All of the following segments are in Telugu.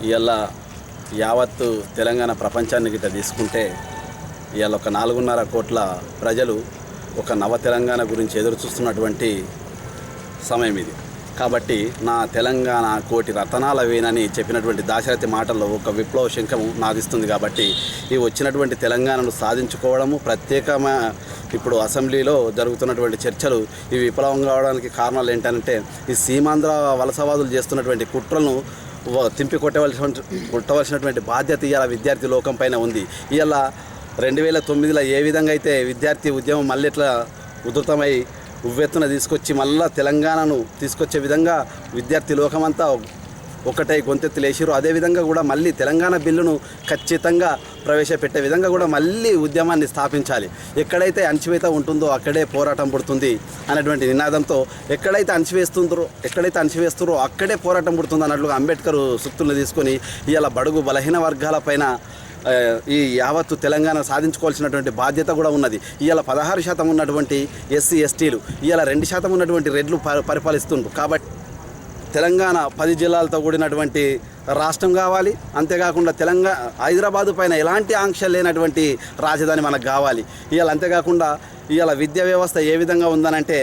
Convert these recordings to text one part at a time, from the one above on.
ఇవాళ యావత్తు తెలంగాణ ప్రపంచాన్ని గిట్ట తీసుకుంటే ఇవాళ ఒక 4.5 కోట్ల ప్రజలు ఒక నవ తెలంగాణ గురించి ఎదురు చూస్తున్నటువంటి సమయం ఇది. కాబట్టి నా తెలంగాణ కోటి రతనాల వేనని చెప్పినటువంటి దాశరథి మాటల్లో ఒక విప్లవ శంఖము నాదిస్తుంది. కాబట్టి ఈ వచ్చినటువంటి తెలంగాణను సాధించుకోవడము ప్రత్యేకమైన ఇప్పుడు అసెంబ్లీలో జరుగుతున్నటువంటి చర్చలు ఈ విప్లవం కావడానికి కారణాలు ఏంటంటే ఈ సీమాంధ్ర వలసవాదులు చేస్తున్నటువంటి కుట్రలను కొట్టవలసినటువంటి బాధ్యత ఇవాళ విద్యార్థి లోకం పైన ఉంది. ఇవాళ 2009లో ఏ విధంగా అయితే విద్యార్థి ఉద్యమం మళ్ళీ ఇట్లా ఉధృతమై ఉవ్వెత్తున తీసుకొచ్చి మళ్ళీ తెలంగాణను తీసుకొచ్చే విధంగా విద్యార్థి లోకమంతా ఒకటై గొంతెత్తి లేచిరు. అదేవిధంగా కూడా మళ్ళీ తెలంగాణ బిల్లును ఖచ్చితంగా ప్రవేశపెట్టే విధంగా కూడా మళ్ళీ ఉద్యమాన్ని స్థాపించాలి. ఎక్కడైతే అణచివేత ఉంటుందో అక్కడే పోరాటం పుడుతుంది అనేటువంటి నినాదంతో ఎక్కడైతే అణచివేస్తారో అక్కడే పోరాటం పుడుతుంది అన్నట్లుగా అంబేద్కర్ సూక్తులను తీసుకొని ఇవాళ బడుగు బలహీన వర్గాలపైన ఈ యావత్తు తెలంగాణ సాధించుకోవాల్సినటువంటి బాధ్యత కూడా ఉన్నది. ఇవాళ 16% ఉన్నటువంటి ఎస్సీ ఎస్టీలు ఇవాళ 2% ఉన్నటువంటి రెడ్లు పరిపాలిస్తుండ్రు. కాబట్టి తెలంగాణ 10 జిల్లాలతో కూడినటువంటి రాష్ట్రం కావాలి. అంతేకాకుండా హైదరాబాదు పైన ఎలాంటి ఆంక్షలు లేనటువంటి రాజధాని మనకు కావాలి. ఇవాళ అంతేకాకుండా ఇవాళ విద్యా వ్యవస్థ ఏ విధంగా ఉందనంటే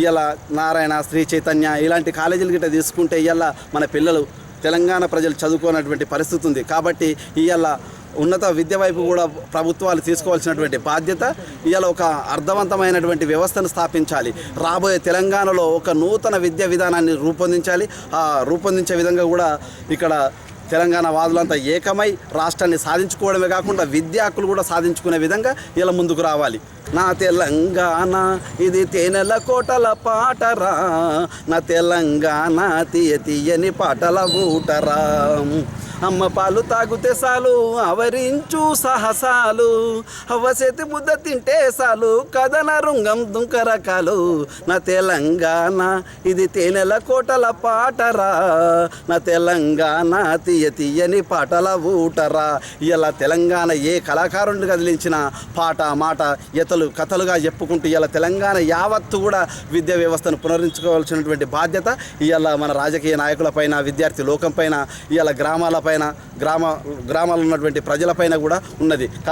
ఇవాళ నారాయణ, శ్రీ చైతన్య ఇలాంటి కాలేజీలు గిట్ట తీసుకుంటే ఇవాళ మన పిల్లలు తెలంగాణ ప్రజలు చదువుకోనటువంటి పరిస్థితి ఉంది. కాబట్టి ఇవాళ ఉన్నత విద్య వైపు కూడా ప్రభుత్వాలు తీసుకోవాల్సినటువంటి బాధ్యత. ఇవాళ ఒక అర్థవంతమైనటువంటి వ్యవస్థను స్థాపించాలి. రాబోయే తెలంగాణలో ఒక నూతన విద్యా విధానాన్ని రూపొందించాలి. ఆ రూపొందించే విధంగా కూడా ఇక్కడ తెలంగాణ వాదులంతా ఏకమై రాష్ట్రాన్ని సాధించుకోవడమే కాకుండా విద్యా హక్కులు కూడా సాధించుకునే విధంగా ఇలా ముందుకు రావాలి. నా తెలంగాణ ఇది తేనెల కోటల పాటరా, నా తెలంగాణ తీయని పాటల ఊటరా, అమ్మ పాలు తాగుతే సాలు అవరించు సాహసాలు, అవసేతి ముద్ద తింటే సాలు కథన రుంగం దుంకరకాలు, నా తెలంగాణ ఇది తేనెల కోటల పాటరా, నా తెలంగాణ తీయని పాటల ఊటరా. ఇలా తెలంగాణ ఏ కళాకారుడిని కదిలించిన పాట మాట కథలుగా చెప్పుకుంటూ ఇలా తెలంగాణ యావత్తు కూడా విద్యా వ్యవస్థను పునరుద్ధరించుకోవాల్సినటువంటి బాధ్యత ఇవాళ మన రాజకీయ నాయకులపైన, విద్యార్థి లోకం పైన, ఇవాళ గ్రామాల్లో ఉన్నటువంటి ప్రజలపైన కూడా ఉన్నది.